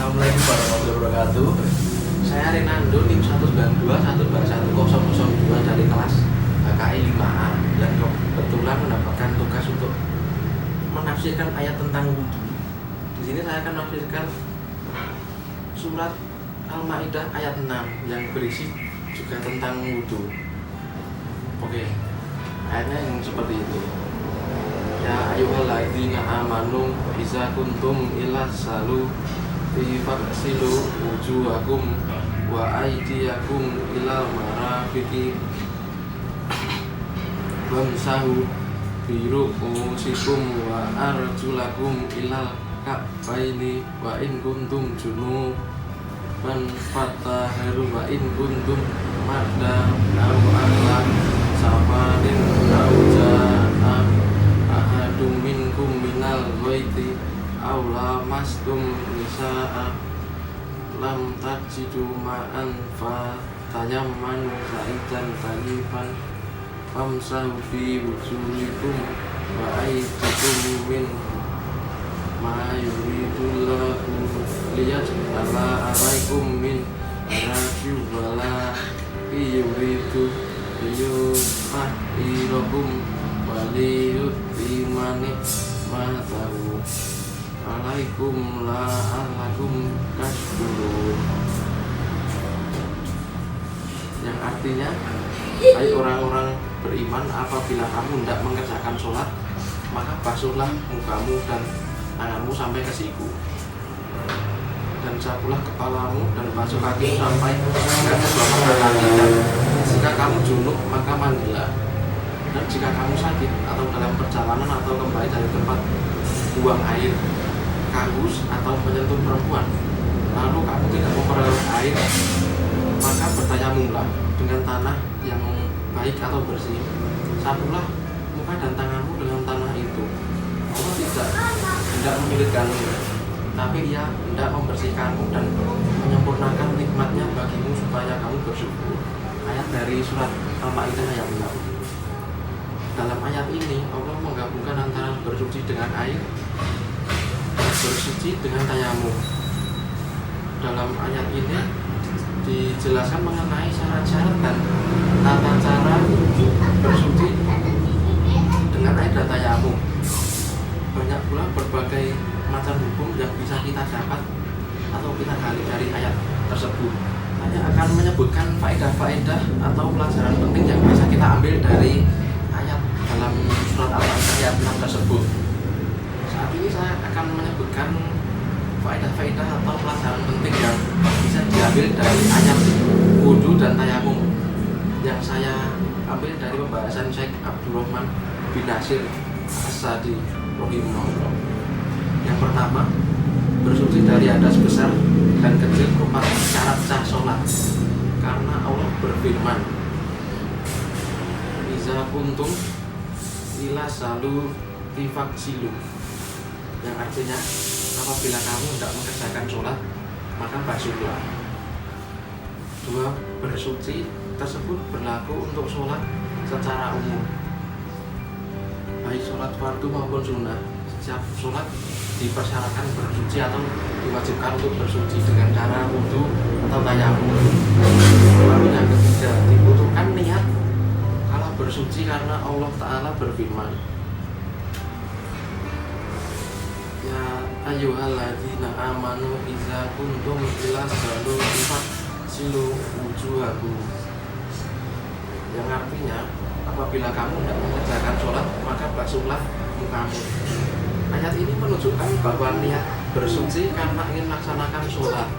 Assalamualaikum warahmatullahi wabarakatuh. Saya Renando tim 192-121-002 dari kelas HKI 5A yang kebetulan mendapatkan tugas untuk menafsirkan ayat tentang wudhu. Di sini saya akan menafsirkan surat Al-Maidah ayat 6 yang berisi juga tentang wudhu. Oke, ayatnya yang seperti itu. Ya ayyuhalladzina amanu iza kuntum ila salu faghsilu wujuhakum wa aydiyakum ilal marafiqi wamsahu bi ru'usikum wa arjulakum ilal ka'baini wa in kuntum junuban fatahharu wa in kuntum marda aw ala safarin aw ja'a ahadum minkum minal ghaiti aw lamastum nisaa lam tajidu ma'an fa tayammanu sa'idan tayyiban famsahu bi wujuhikum wa aydikum min ma yuridullahu liyaj'ala 'alaikum min haraji wala yuridu liyutahhirakum waliyutimani matahu alaikum la'allakum tashkurun, yang artinya, hai orang-orang beriman, apabila kamu hendak mengerjakan sholat, maka basuhlah mukamu dan tanganmu sampai ke siku, dan sapulah kepalamu dan basuh kakimu sampai ke kedua mata kaki, dan jika kamu junub maka mandilah, dan jika kamu sakit atau dalam perjalanan atau kembali dari tempat buang air, haus atau menyentuh perempuan, lalu kamu tidak memperoleh air, maka bertayamumlah dengan tanah yang baik atau bersih, sapulah muka dan tanganmu dengan tanah itu. Allah tidak menyulitkanmu, tapi Ia hendak membersihkanmu dan menyempurnakan nikmatnya bagimu supaya kamu bersyukur. Ayat dari surat Al-Maidah ayat 6. Dalam ayat ini Allah menggabungkan antara bersuci dengan air, bersuci dengan tayamum. Dalam ayat ini dijelaskan mengenai syarat-syarat dan tata cara bersuci dengan air dan tayamum. Banyak pula berbagai macam hukum yang bisa kita dapat atau kita gali dari ayat tersebut. Hanya akan menyebutkan faedah-faedah atau pelajaran penting yang bisa kita ambil dari ayat dalam surat Al-Maidah ayat 6 tersebut. Saat ini saya akan menyebutkan faedah-faedah atau pelajaran penting yang bisa diambil dari ayat wudu dan tayamum yang saya ambil dari pembahasan Syekh Abdurrahman bin Nasir As-Sa'di rahimahullah. Yang pertama, bersuci dari hadas besar dan kecil merupakan syarat sah sholat, karena Allah berfirman, iza kuntum ila salu faghsilu, yang artinya apabila kamu hendak mengerjakan sholat maka basuhlah. Dua, bersuci tersebut berlaku untuk sholat secara umum, baik sholat fardu maupun sunnah. Setiap sholat dipersyaratkan bersuci atau diwajibkan untuk bersuci dengan cara wudu atau tayamum. Lalu yang ketiga, dibutuhkan niat kalau bersuci karena Allah Ta'ala berfirman, ya ayyuhalladzina amanu iza kuntum ila salati faghsilu wujuhakum, yang artinya apabila kamu hendak mengerjakan sholat maka basuhlah mukamu. Ayat ini menunjukkan bahwa niat bersuci karena ingin melaksanakan sholat.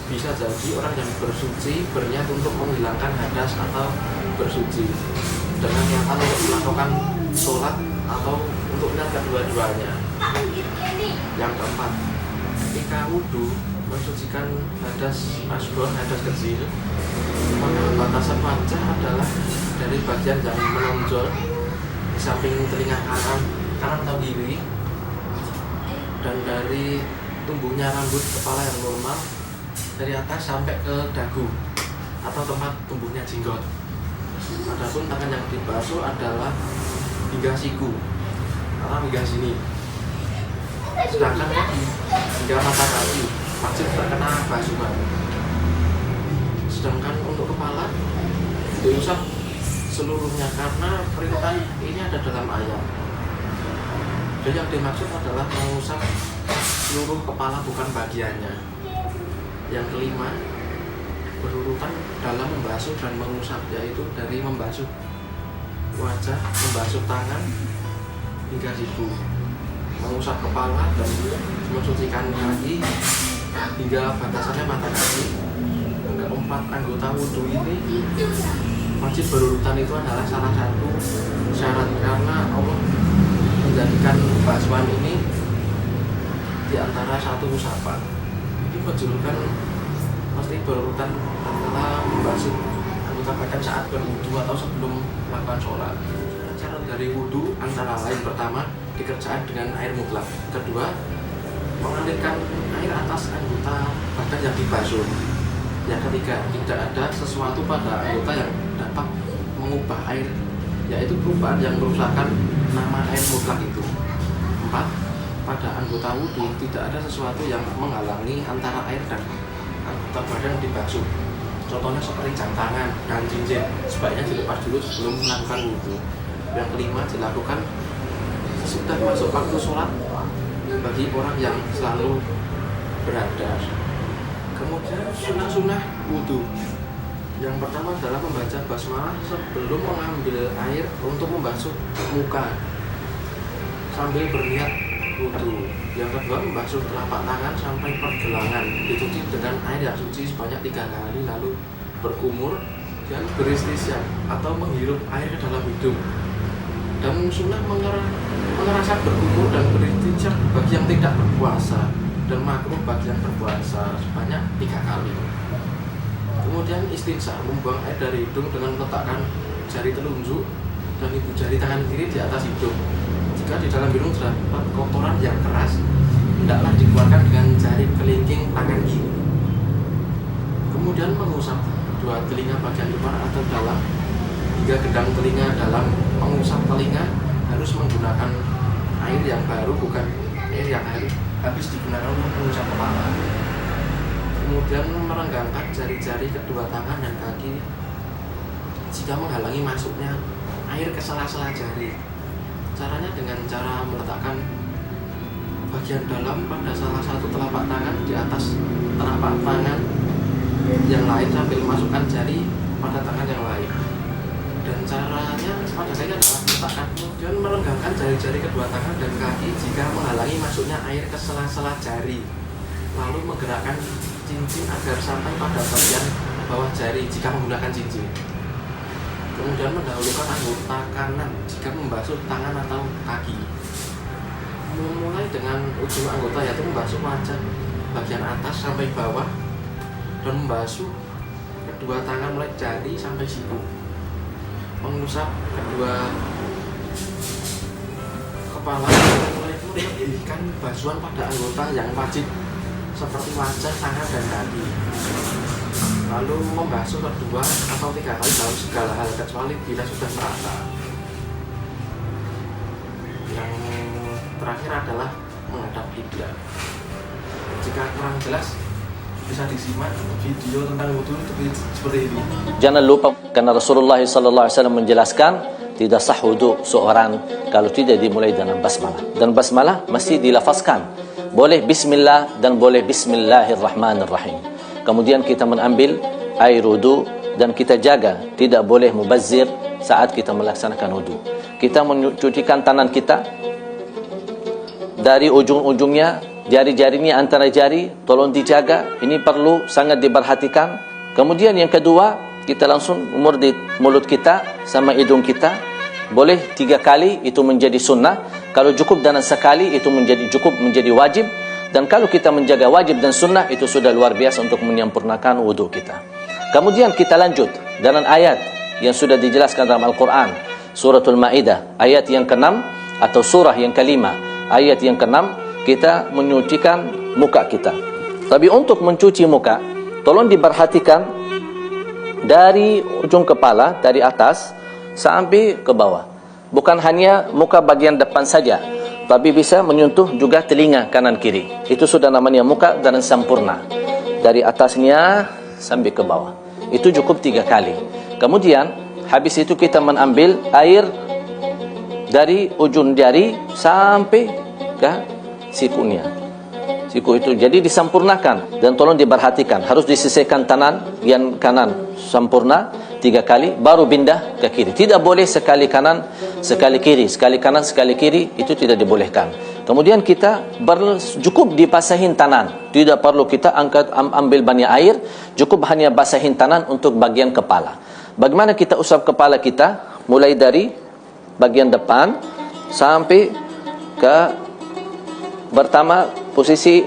Bisa jadi orang yang bersuci berniat untuk menghilangkan hadas atau bersuci dengan niatan untuk melakukan sholat atau untuk niat kedua-duanya. Yang keempat, ketika wudhu mensucikan hadas asghar, hadas kecil, maka batasan wajah adalah dari bagian yang menonjol di samping telinga kanan atau kiri, dan dari tumbuhnya rambut kepala yang normal dari atas sampai ke dagu atau tempat tumbuhnya jenggot. Adapun tangan yang dibasuh adalah hingga siku atau hingga sini. Sedangkan kaki hingga mata kaki wajib terkena basuhan. Sedangkan untuk kepala diusap seluruhnya karena perintah ini ada dalam ayat. Jadi yang dimaksud adalah mengusap seluruh kepala bukan bagiannya. Yang kelima, berurutan dalam membasuh dan mengusap, yaitu dari membasuh wajah, membasuh tangan hingga siku, mengusap kepala dan mensucikan kaki hingga batasannya mata kaki. Keempat, anggota wudhu ini wajib berurutan, itu adalah salah satu syarat karena Allah menjadikan basuhan ini di antara satu usapan. Ini menunjukkan mesti berurutan antara membasuh anggota badan saat berwudu atau sebelum melakukan sholat. Syarat dari wudu antara lain, pertama, dikerjakan dengan air mutlak. Kedua, mengalirkan air atas anggota badan yang dibasuh. Yang ketiga, tidak ada sesuatu pada anggota yang dapat mengubah air, yaitu perubahan yang merusakkan nama air mutlak itu. 4. Pada anggota wudhu tidak ada sesuatu yang menghalangi antara air dan anggota badan yang dibasuh. Contohnya seperti jam tangan dan cincin, sebaiknya dilepas dulu sebelum melakukan wudhu. Yang kelima, dilakukan sudah masuk waktu sholat bagi orang yang selalu berhadas. Kemudian sunnah-sunnah wudhu. Yang pertama adalah membaca basmalah sebelum mengambil air untuk membasuh muka sambil berniat wudhu. Yang kedua, membasuh telapak tangan sampai pergelangan, dicuci dengan air yang suci sebanyak 3 kali, lalu berkumur dan beristisya atau menghirup air ke dalam hidung. Dan sunnah mengerasa berkumur dan beristisya bagi yang tidak berpuasa, dan makruh bagi yang berpuasa sebanyak 3 kali. Kemudian istinsar, membuang air dari hidung dengan meletakkan jari telunjuk dan ibu jari tangan kiri di atas hidung. Jika di dalam hidung terdapat kotoran yang keras, hendaklah dikeluarkan dengan jari kelingking tangan kiri. Kemudian mengusap kedua telinga bagian luar atau dalam hingga gedang telinga dalam. Mengusap telinga harus menggunakan air yang baru, bukan air yang habis digunakan untuk mengusap kepala. Kemudian merenggangkan jari-jari kedua tangan dan kaki jika menghalangi masuknya air ke sela-sela jari. Caranya dengan cara meletakkan bagian dalam pada salah satu telapak tangan di atas telapak tangan yang lain sambil masukkan jari pada tangan yang lain. Dan caranya pada saya adalah meletakkan, kemudian merenggangkan jari-jari kedua tangan dan kaki jika menghalangi masuknya air ke sela-sela jari, lalu menggerakkan cincin agar sampai pada bagian bawah jari jika menggunakan cincin. Kemudian mendahulukan anggota kanan jika membasuh tangan atau kaki. Memulai dengan ujung anggota, yaitu membasuh wajah bagian atas sampai bawah dan membasuh kedua tangan mulai jari sampai siku. Mengusap kedua kepala mulai memberikan basuhan pada anggota yang wajib seperti wajah, tangan, dan kaki. Lalu membasuh kedua atau 3 kali dalam segala hal kecuali bila sudah merata. Yang terakhir adalah menghadap kiblat. Jika kurang jelas, bisa disimak video tentang wudhu seperti ini. Jangan lupa, karena Rasulullah SAW menjelaskan tidak sah wudhu seorang kalau tidak dimulai dengan basmalah. Dan basmalah mesti dilafazkan. Boleh bismillah dan boleh bismillahirrahmanirrahim. Kemudian kita mengambil air wudhu dan kita jaga tidak boleh mubazir saat kita melaksanakan wudhu. Kita mencucikan tangan kita dari ujung-ujungnya, jari-jarinya antara jari, tolong dijaga. Ini perlu sangat diperhatikan. Kemudian yang kedua, kita langsung murdi mulut kita sama hidung kita. Boleh 3 kali, itu menjadi sunnah. Kalau cukup dengan sekali, itu menjadi wajib. Dan kalau kita menjaga wajib dan sunnah, itu sudah luar biasa untuk menyempurnakan wudhu kita. Kemudian kita lanjut dengan ayat yang sudah dijelaskan dalam Al-Quran, Suratul Ma'idah, ayat yang ke-6 atau surah yang ke-5, ayat yang ke-6, kita menyucikan muka kita. Tapi untuk mencuci muka, tolong diperhatikan dari ujung kepala, dari atas sampai ke bawah. Bukan hanya muka bagian depan saja, tapi bisa menyentuh juga telinga kanan kiri. Itu sudah namanya muka dan sempurna. Dari atasnya sampai ke bawah. Itu cukup 3 kali. Kemudian habis itu kita mengambil air dari ujung jari sampai ke sikunya. Siku itu jadi disempurnakan, dan tolong diperhatikan, harus disisihkan tangan yang kanan sempurna 3 kali baru pindah ke kiri. Tidak boleh sekali kanan sekali kiri, sekali kanan sekali kiri, itu tidak dibolehkan. Kemudian kita cukup dibasahin tangan, tidak perlu kita ambil banyak air, cukup hanya basahin tangan untuk bagian kepala. Bagaimana kita usap kepala kita? Mulai dari bagian depan sampai ke pertama posisi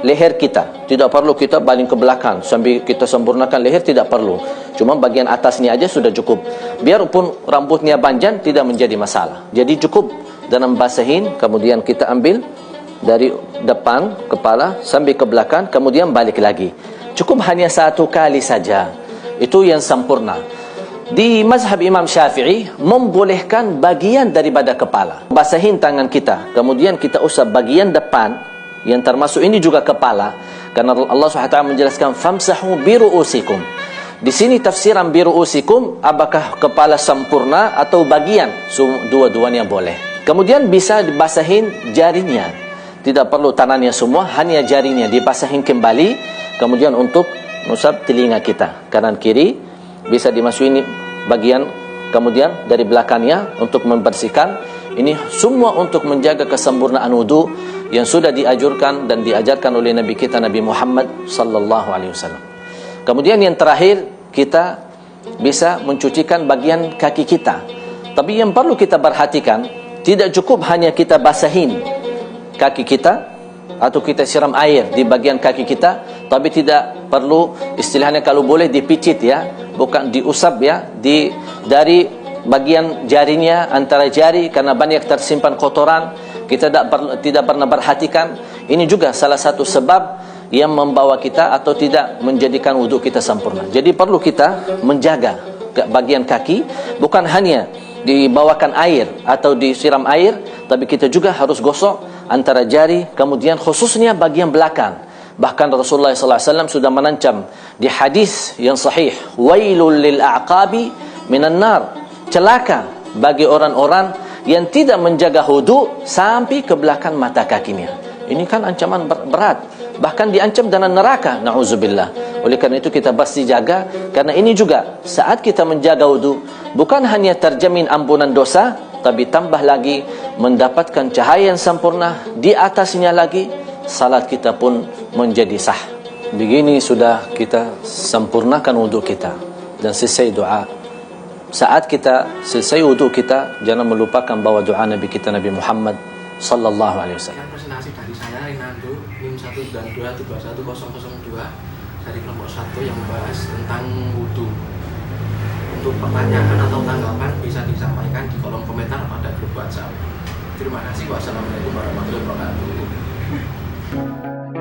leher kita. Tidak perlu kita baling ke belakang sambil kita sempurnakan leher, tidak perlu. Cuma bagian atasnya aja sudah cukup. Biarpun rambutnya panjang tidak menjadi masalah. Jadi cukup dalam basahin, kemudian kita ambil dari depan kepala sampai ke belakang, kemudian balik lagi. Cukup hanya 1 kali saja. Itu yang sempurna. Di mazhab Imam Syafi'i membolehkan bagian daripada kepala. Basahin tangan kita, kemudian kita usap bagian depan, yang termasuk ini juga kepala, karena Allah SWT menjelaskan famsahu biru'usikum. Di sini tafsiran biru'usikum, apakah kepala sempurna atau bagian, dua-duanya boleh. Kemudian bisa dibasahin jarinya, tidak perlu tangannya semua, hanya jarinya dibasahin kembali. Kemudian untuk usap telinga kita kanan kiri, bisa dimasukin bagian, kemudian dari belakangnya untuk membersihkan. Ini semua untuk menjaga kesempurnaan wudu yang sudah dianjurkan dan diajarkan oleh Nabi kita Nabi Muhammad sallallahu alaihi wasallam. Kemudian yang terakhir, kita bisa mencucikan bagian kaki kita. Tapi yang perlu kita perhatikan, tidak cukup hanya kita basahin kaki kita atau kita siram air di bagian kaki kita, tapi tidak perlu, istilahnya kalau boleh dipicit ya, bukan diusap ya, dari bagian jarinya, antara jari, karena banyak tersimpan kotoran, kita tidak pernah perhatikan. Ini juga salah satu sebab yang membawa kita atau tidak menjadikan wudhu kita sempurna. Jadi perlu kita menjaga bagian kaki, bukan hanya dibawakan air atau disiram air, tapi kita juga harus gosok antara jari, kemudian khususnya bagian belakang. Bahkan Rasulullah SAW sudah menancam di hadis yang sahih, wailul lil a'qabi minan nar, celaka bagi orang-orang yang tidak menjaga wudu sampai ke belakang mata kakinya. Ini kan ancaman berat, bahkan diancam dengan neraka, na'udzubillah. Oleh karena itu kita pasti jaga, karena ini juga saat kita menjaga wudu, bukan hanya terjamin ampunan dosa, tapi tambah lagi mendapatkan cahaya yang sempurna. Di atasnya lagi salat kita pun menjadi sah. Begini sudah kita sempurnakan wudu kita dan selesai doa. Saat kita selesai wudu kita, jangan melupakan bawa doa Nabi kita Nabi Muhammad sallallahu alaihi wasallam. Presentasi dari saya Rinaldo NIM 1 dan 2 21002 dari kelompok 1 yang membahas tentang wudu. Untuk pertanyaan atau tanggapan bisa disampaikan di kolom komentar pada grup WhatsApp. Terima kasih. Wassalamualaikum warahmatullahi wabarakatuh.